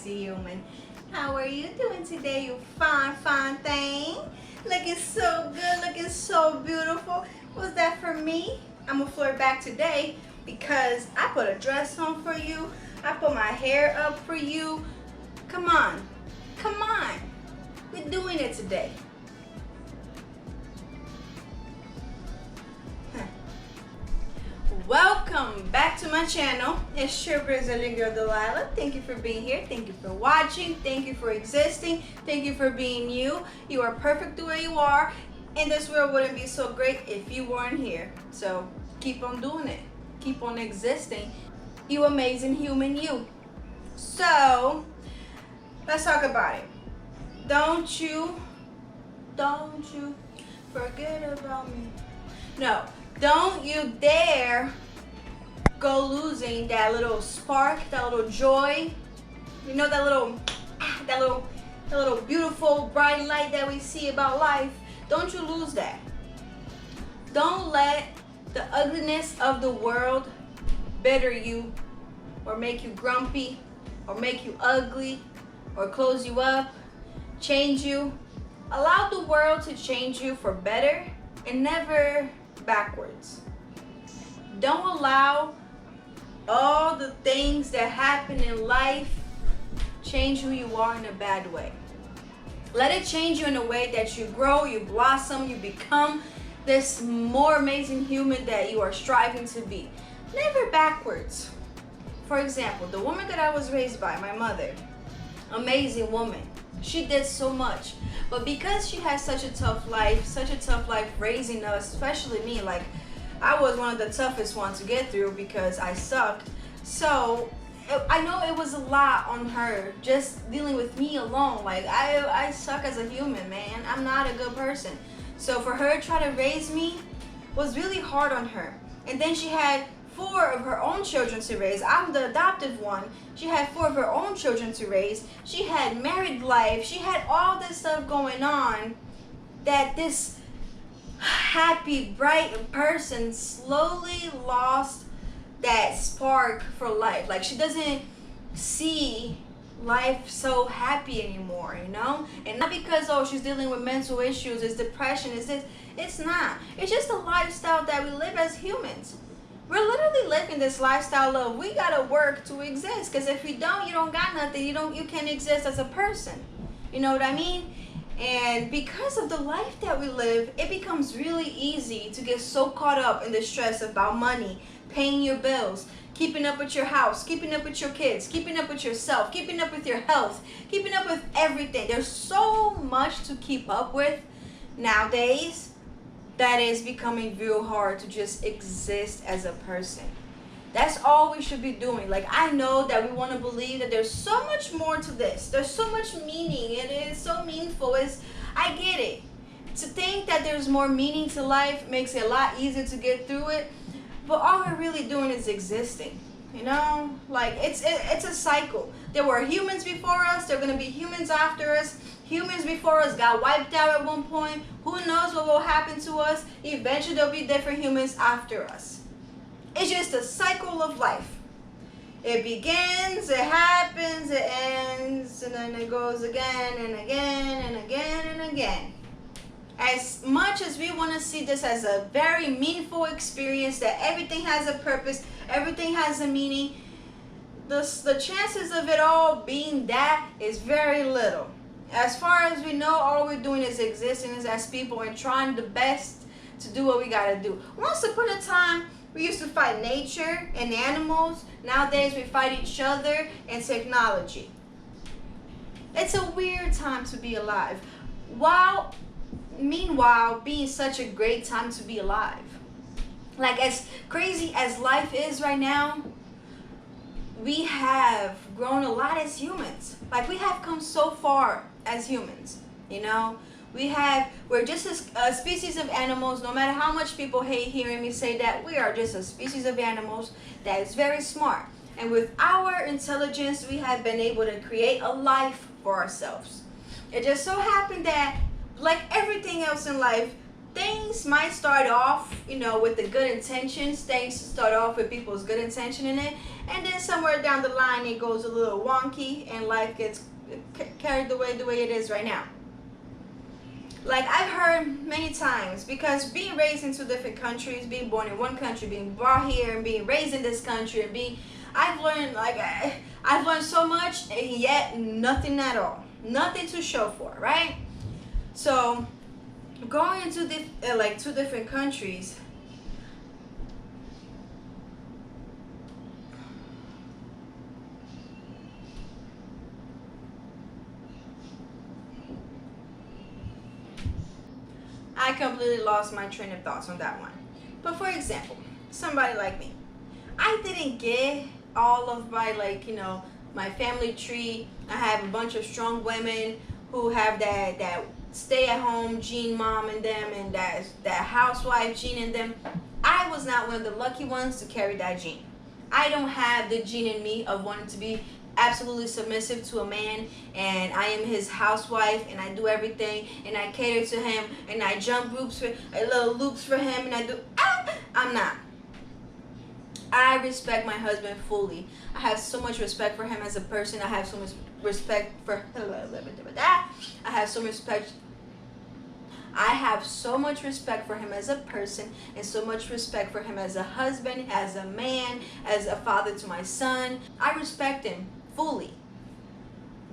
crazy human. How are you doing today, you fine thing? Looking so good, looking so beautiful. Was that for me? I'm gonna flirt back today because I put a dress on for you. I put my hair up for you. Come on, come on. We're doing it today. Welcome back to my channel. It's your Brazilian girl Delilah. Thank you for being here. Thank you for watching. Thank you for existing. Thank you for being you. You are perfect the way you are. And this world wouldn't be so great if you weren't here. So keep on doing it. Keep on existing. You amazing human you. So let's talk about it. Don't you forget about me. No. Don't you dare go losing that little spark, that little joy, you know, that little beautiful bright light that we see about life. Don't you lose that. Don't let the ugliness of the world bitter you or make you grumpy or make you ugly or close you up, change you. Allow the world to change you for better and never backwards. Don't allow all the things that happen in life change who you are in a bad way. Let it change you in a way that you grow, you blossom, you become this more amazing human that you are striving to be. Never backwards. For example, the woman that I was raised by, my mother, amazing woman. She did so much, but because she had such a tough life raising us, especially me, like I was one of the toughest ones to get through because I sucked. So I know it was a lot on her just dealing with me alone. Like I suck as a human, man. I'm not a good person. So for her to try to raise me was really hard on her. And then she had 4 of her own children to raise. I'm the adopted one. She had 4 of her own children to raise. She had married life. She had all this stuff going on that this happy, bright person slowly lost that spark for life. Like she doesn't see life so happy anymore, you know? And not because, oh, she's dealing with mental issues, it's depression, it's this. It's not. It's just a lifestyle that we live as humans. We're literally living this lifestyle of we gotta work to exist. Because if you don't got nothing. You can't exist as a person. You know what I mean? And because of the life that we live, it becomes really easy to get so caught up in the stress about money, paying your bills, keeping up with your house, keeping up with your kids, keeping up with yourself, keeping up with your health, keeping up with everything. There's so much to keep up with nowadays that is becoming real hard to just exist as a person. That's all we should be doing. Like, I know that we want to believe that there's so much more to this. There's so much meaning. It is so meaningful. I get it. To think that there's more meaning to life makes it a lot easier to get through it. But all we're really doing is existing. You know? Like, it's a cycle. There were humans before us. There are going to be humans after us. Humans before us got wiped out at one point. Who knows what will happen to us? Eventually there'll be different humans after us. It's just a cycle of life. It begins, it happens, it ends, and then it goes again and again and again and again. As much as we want to see this as a very meaningful experience, that everything has a purpose, everything has a meaning, the chances of it all being that is very little. As far as we know, all we're doing is existing as people and trying the best to do what we gotta do. Once upon a time, we used to fight nature and animals. Nowadays, we fight each other and technology. It's a weird time to be alive. Meanwhile, being such a great time to be alive. Like, as crazy as life is right now, we have grown a lot as humans. Like, we have come so far as humans, you know? We're just a species of animals. No matter how much people hate hearing me say that, we are just a species of animals that is very smart. And with our intelligence, we have been able to create a life for ourselves. It just so happened that, like everything else in life, things might start off, with the good intentions. Things start off with people's good intention in it, and then somewhere down the line it goes a little wonky, and life gets carried away the way it is right now. Like I've heard many times, because being raised in two different countries, being born in one country, being brought here, and being raised in this country, and I've learned so much, and yet nothing at all, nothing to show for, right? So going into two different countries, I completely lost my train of thoughts on that one. But for example, somebody like me, I didn't get all of my my family tree. I have a bunch of strong women who have that stay at home gene mom in them, and that housewife gene in them. I was not one of the lucky ones to carry that gene. I don't have the gene in me of wanting to be absolutely submissive to a man, and I am his housewife, and I do everything, and I cater to him, and I jump little loops for him, and I do. I'm not. I respect my husband fully. I have so much respect for him as a person. I have so much respect for I have so much respect. I have so much respect for him as a person, and so much respect for him as a husband, as a man, as a father to my son. I respect him fully,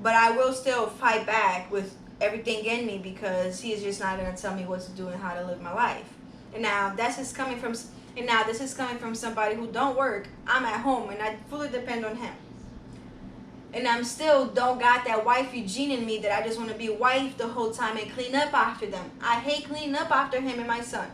but I will still fight back with everything in me, because he is just not going to tell me what to do and how to live my life. And now this is coming from somebody who don't work. I'm at home, and I fully depend on him. And I'm still don't got that wifey gene in me that I just want to be wife the whole time and clean up after them. I hate cleaning up after him and my son.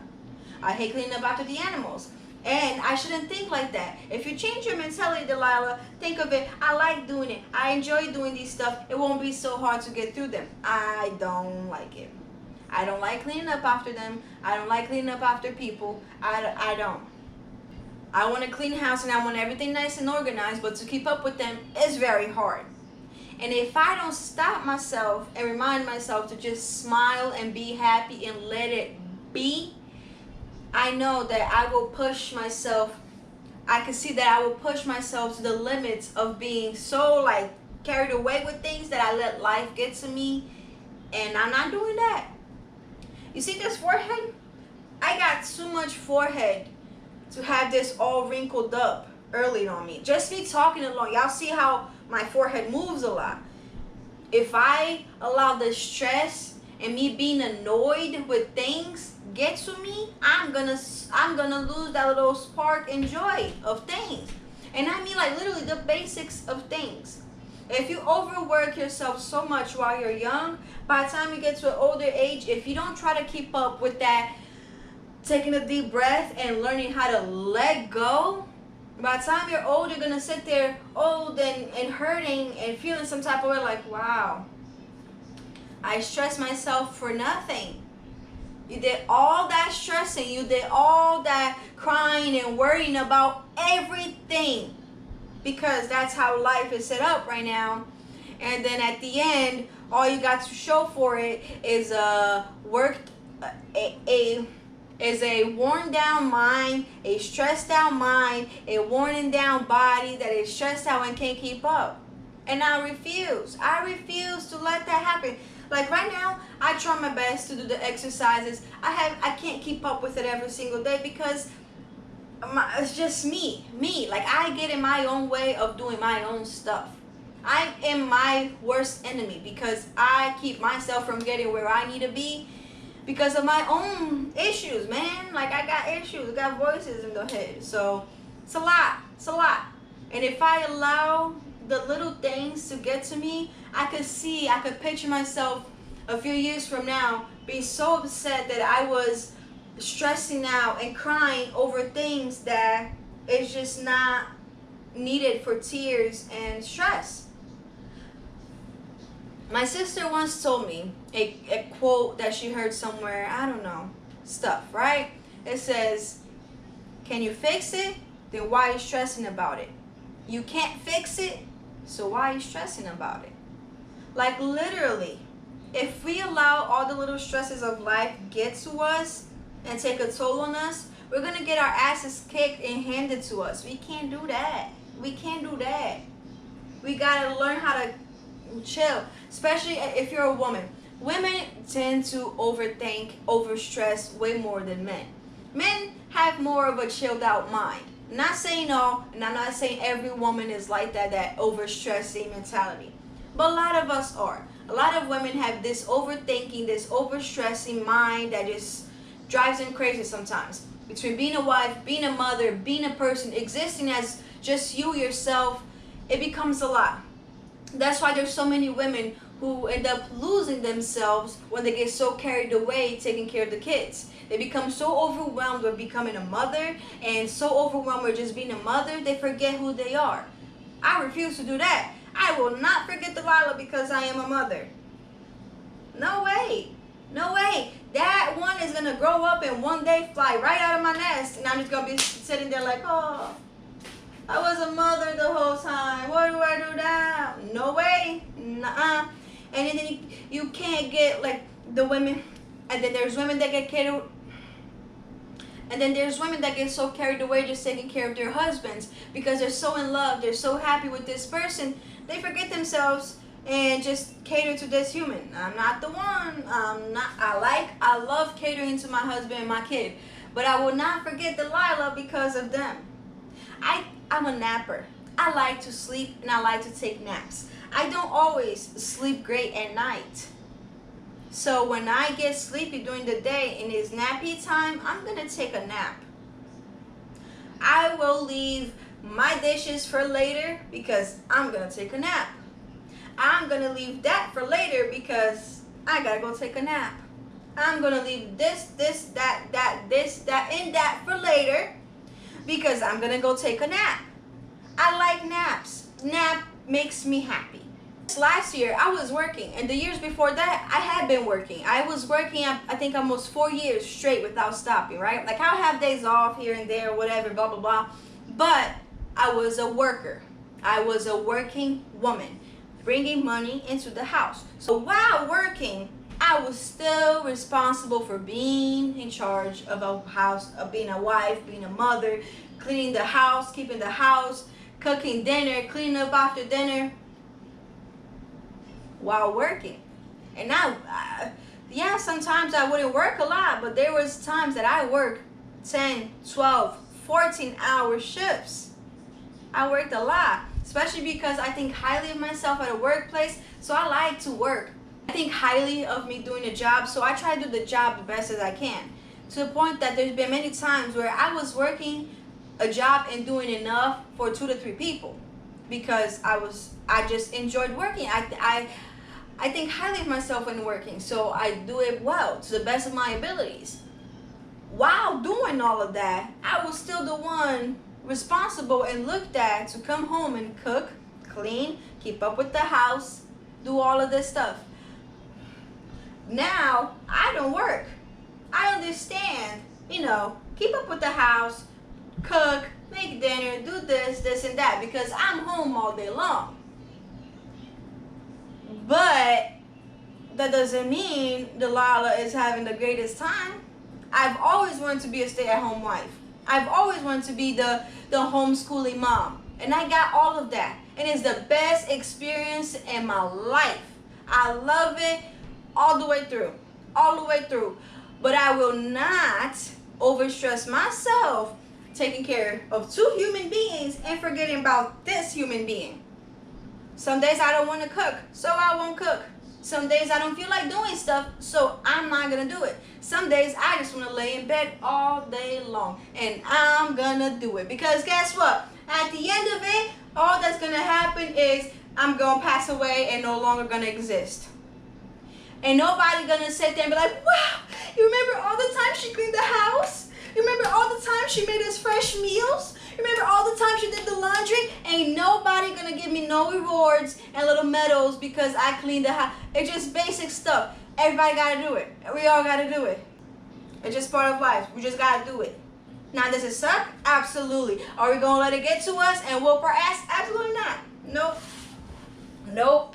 I hate cleaning up after the animals. And I shouldn't think like that. If you change your mentality, Delilah, think of it, I like doing it. I enjoy doing these stuff. It won't be so hard to get through them. I don't like it. I don't like cleaning up after them. I don't like cleaning up after people. I don't. I want a clean house, and I want everything nice and organized, but to keep up with them is very hard. And if I don't stop myself and remind myself to just smile and be happy and let it be, I know that I will push myself. I can see that I will push myself to the limits of being so carried away with things that I let life get to me, and I'm not doing that. You see this forehead? I got too much forehead to have this all wrinkled up early on me. Just me talking alone, y'all see how my forehead moves a lot. If I allow the stress and me being annoyed with things get to me, I'm gonna lose that little spark and joy of things. And I mean literally the basics of things. If you overwork yourself so much while you're young, by the time you get to an older age, if you don't try to keep up with that, taking a deep breath and learning how to let go, by the time you're old, you're gonna sit there old and hurting and feeling some type of way like, wow, I stressed myself for nothing. You did all that stressing, you did all that crying and worrying about everything, because that's how life is set up right now. And then at the end, all you got to show for it is a worn down mind, a stressed out mind, a worn down body that is stressed out and can't keep up. And I refuse to let that happen. Like right now, I try my best to do the exercises. I can't keep up with it every single day, because it's just me. Like I get in my own way of doing my own stuff. I am my worst enemy, because I keep myself from getting where I need to be because of my own issues, man. Like I got issues, I got voices in the head. So it's a lot. And if I allow the little things to get to me, I could picture myself a few years from now being so upset that I was stressing out and crying over things that is just not needed for tears and stress. My sister once told me a quote that she heard somewhere, I don't know, stuff, right? It says, can you fix it? Then why are you stressing about it? You can't fix it, so why are you stressing about it? Like literally, if we allow all the little stresses of life get to us, and take a toll on us, we're gonna get our asses kicked and handed to us. We can't do that. We can't do that. We gotta learn how to chill, especially if you're a woman. Women tend to overthink, overstress way more than men. Men have more of a chilled out mind. Not saying all, and I'm not saying every woman is like that overstressing mentality. But a lot of us are. A lot of women have this overthinking, this overstressing mind that just drives them crazy sometimes. Between being a wife, being a mother, being a person, existing as just you, yourself, it becomes a lot. That's why there's so many women who end up losing themselves when they get so carried away taking care of the kids. They become so overwhelmed with becoming a mother and so overwhelmed with just being a mother, they forget who they are. I refuse to do that. I will not forget Delilah because I am a mother. No way. No way. That one is going to grow up and one day fly right out of my nest. And I'm just going to be sitting there like, oh, I was a mother the whole time. What do I do now? No way. Nuh-uh. And then you can't get like the women. And then there's women that get carried. And then there's women that get so carried away just taking care of their husbands because they're so in love. They're so happy with this person. They forget themselves and just cater to this human. I'm not the one. I love catering to my husband and my kid. But I will not forget Delilah because of them. I'm a napper. I like to sleep and I like to take naps. I don't always sleep great at night. So when I get sleepy during the day and it's nappy time, I'm going to take a nap. I will leave my dishes for later because I'm going to take a nap. I'm going to leave that for later because I got to go take a nap. I'm going to leave this, that, and that for later because I'm going to go take a nap. I like naps. Nap makes me happy. Last year I was working, and the years before that I had been working. I was working I think almost 4 years straight without stopping, right? Like I'll have days off here and there, whatever, blah blah blah, but I was a worker. I was a working woman bringing money into the house. So while working, I was still responsible for being in charge of a house, of being a wife, being a mother, cleaning the house, keeping the house, cooking dinner, cleaning up after dinner, while working. And now, yeah, sometimes I wouldn't work a lot, but there was times that I worked 10, 12, 14-hour shifts. I worked a lot, especially because I think highly of myself at a workplace, so I like to work. I think highly of me doing a job, so I try to do the job the best as I can. To the point that there's been many times where I was working a job and doing enough for 2 to 3 people because I just enjoyed working. I think highly of myself when working, so I do it well to the best of my abilities. While doing all of that, I was still the one responsible and looked at to come home and cook, clean, keep up with the house, do all of this stuff. Now, I don't work. I understand, keep up with the house, cook, make dinner, do this, and that, because I'm home all day long. But that doesn't mean Delilah is having the greatest time. I've always wanted to be a stay-at-home wife. I've always wanted to be the homeschooling mom. And I got all of that. And it's the best experience in my life. I love it all the way through. All the way through. But I will not overstress myself taking care of 2 human beings and forgetting about this human being. Some days I don't want to cook, so I won't cook. Some days I don't feel like doing stuff, so I'm not going to do it. Some days I just want to lay in bed all day long, and I'm going to do it. Because guess what? At the end of it, all that's going to happen is I'm going to pass away and no longer going to exist. And nobody going to sit there and be like, wow, you remember all the time she cleaned the house? You remember all the time she made us fresh meals? Remember all the time she did the laundry? Ain't nobody gonna give me no rewards and little medals because I cleaned the house. It's just basic stuff. Everybody gotta do it. We all gotta do it. It's just part of life. We just gotta do it. Now, does it suck? Absolutely. Are we gonna let it get to us and whoop our ass? Absolutely not. Nope. Nope.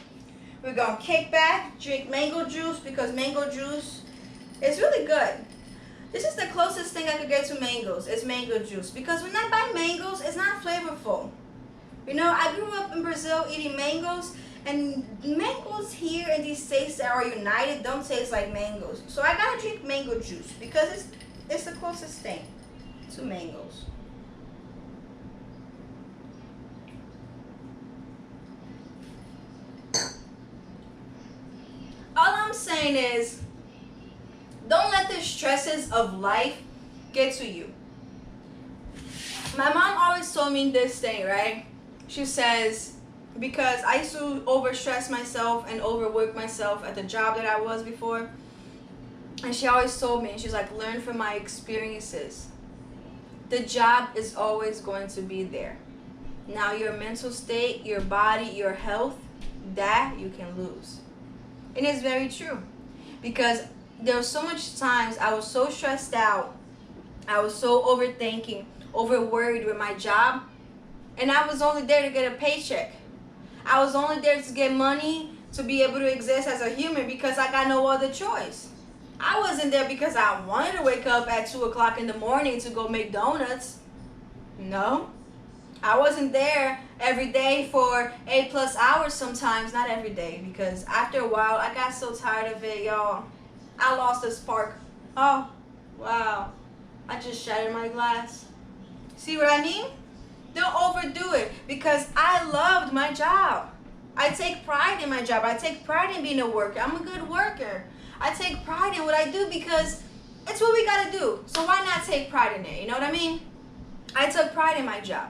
We're gonna kick back, drink mango juice because mango juice is really good. This is the closest thing I could get to mangoes. It's mango juice. Because when I buy mangoes, it's not flavorful. You know, I grew up in Brazil eating mangoes, and mangoes here in these states that are united don't taste like mangoes. So I gotta drink mango juice because it's the closest thing to mangoes. All I'm saying is, don't let the stresses of life get to you. My mom always told me this thing, right? She says, because I used to overstress myself and overwork myself at the job that I was before. And she always told me, she's like, learn from my experiences. The job is always going to be there. Now your mental state, your body, your health, that you can lose. And it's very true. Because there was so much times I was so stressed out. I was so overthinking, over worried with my job. And I was only there to get a paycheck. I was only there to get money to be able to exist as a human because I got no other choice. I wasn't there because I wanted to wake up at 2 o'clock in the morning to go make donuts. No. I wasn't there every day for 8+ hours sometimes. Not every day, because after a while I got so tired of it, y'all. I lost the spark. Oh, wow. I just shattered my glass. See what I mean? Don't overdo it, because I loved my job. I take pride in my job. I take pride in being a worker. I'm a good worker. I take pride in what I do because it's what we gotta do. So why not take pride in it? You know what I mean? I took pride in my job.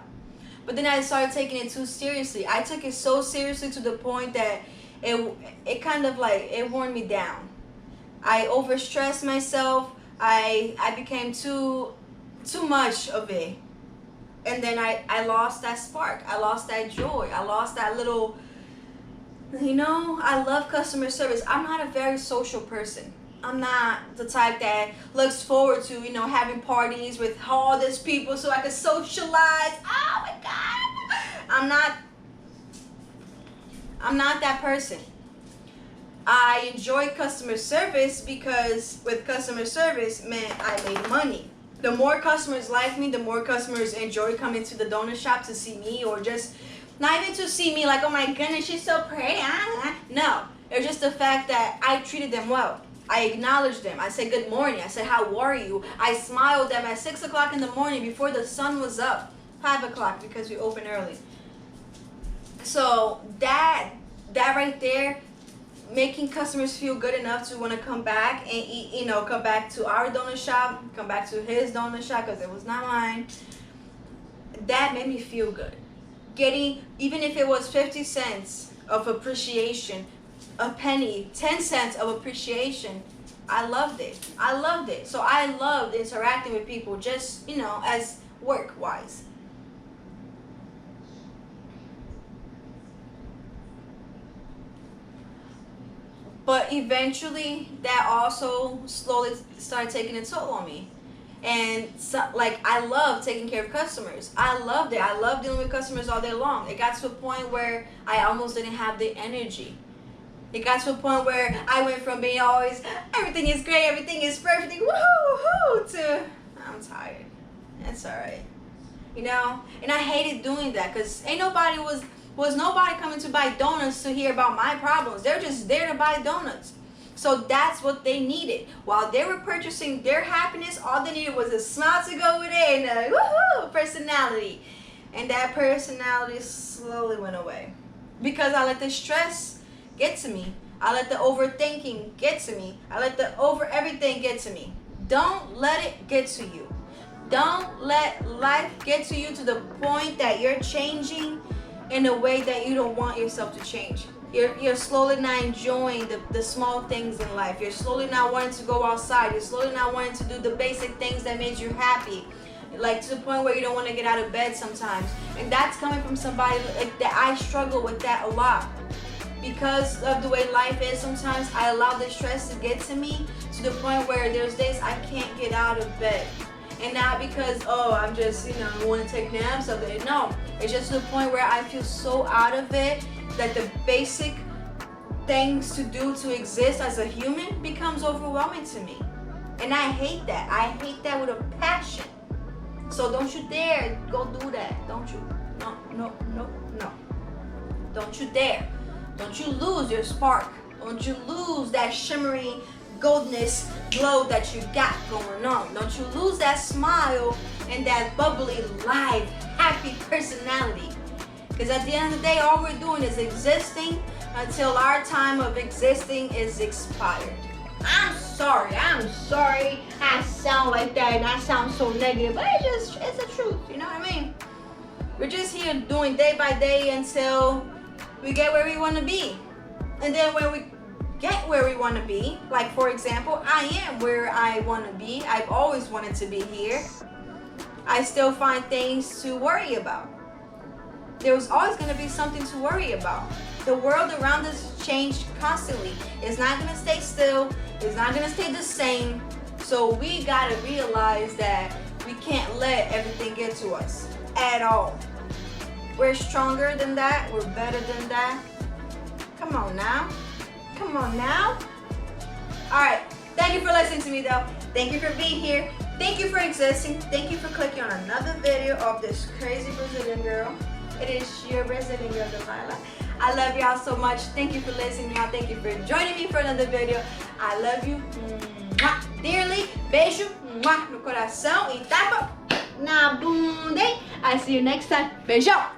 But then I started taking it too seriously. I took it so seriously to the point that it kind of like, it wore me down. I overstressed myself. I became too much of it. And then I lost that spark. I lost that joy. I lost that little, you know, I love customer service. I'm not a very social person. I'm not the type that looks forward to, you know, having parties with all these people so I can socialize. Oh my God. I'm not that person. I enjoy customer service because with customer service meant I made money. The more customers like me, the more customers enjoy coming to the donut shop to see me, or just not even to see me like, oh my goodness, she's so pretty. No, it's just the fact that I treated them well. I acknowledged them. I said good morning. I said, how are you? I smiled them at 6 o'clock in the morning before the sun was up. 5 o'clock because we open early. So that right there, making customers feel good enough to want to come back and eat, you know, come back to our donut shop, come back to his donut shop because it was not mine. That made me feel good. Getting, even if it was 50 cents of appreciation, a penny, 10 cents of appreciation, I loved it. I loved it. So I loved interacting with people, just, you know, as work-wise. But eventually, that also slowly started taking a toll on me. And so, like, I love taking care of customers. I loved it. I loved dealing with customers all day long. It got to a point where I almost didn't have the energy. It got to a point where I went from being always, everything is great, everything is perfect, woohoo, to, I'm tired. That's all right. You know? And I hated doing that because ain't nobody was nobody coming to buy donuts to hear about my problems. They're just there to buy donuts. So that's what they needed. While they were purchasing their happiness, all they needed was a smile to go with it and a woohoo personality. And that personality slowly went away. Because I let the stress get to me. I let the overthinking get to me. I let the over everything get to me. Don't let it get to you. Don't let life get to you to the point that you're changing in a way that you don't want yourself to change. You're slowly not enjoying the small things in life. You're slowly not wanting to go outside. You're slowly not wanting to do the basic things that made you happy. Like to the point where you don't want to get out of bed sometimes. And that's coming from somebody like that. I struggle with that a lot. Because of the way life is sometimes, I allow the stress to get to me to the point where there's days I can't get out of bed. And not because, oh, I'm just, you know, I want to take naps of it. No, it's just to the point where I feel so out of it that the basic things to do to exist as a human becomes overwhelming to me. And I hate that. I hate that with a passion. So don't you dare go do that. Don't you? No, no, no, no. Don't you dare. Don't you lose your spark. Don't you lose that shimmering goldness glow that you got going on. Don't you lose that smile and that bubbly, live, happy personality. Because at the end of the day, all we're doing is existing until our time of existing is expired. I'm sorry I sound like that and I sound so negative, but it's the truth, you know what I mean? We're just here doing day by day until we get where we want to be. And then when we get where we want to be, like for example, I am where I want to be. I've always wanted to be here. I still find things to worry about. There's always going to be something to worry about. The world around us changes constantly. It's not going to stay still. It's not going to stay the same. So we got to realize that we can't let everything get to us at all. We're stronger than that. We're better than that. Come on now. Come on now. All right. Thank you for listening to me, though. Thank you for being here. Thank you for existing. Thank you for clicking on another video of this crazy Brazilian girl. It is your Brazilian girl, Delilah. I love y'all so much. Thank you for listening, y'all. Thank you for joining me for another video. I love you dearly. Beijo no coração e tapa na bunda. I see you next time. Beijão.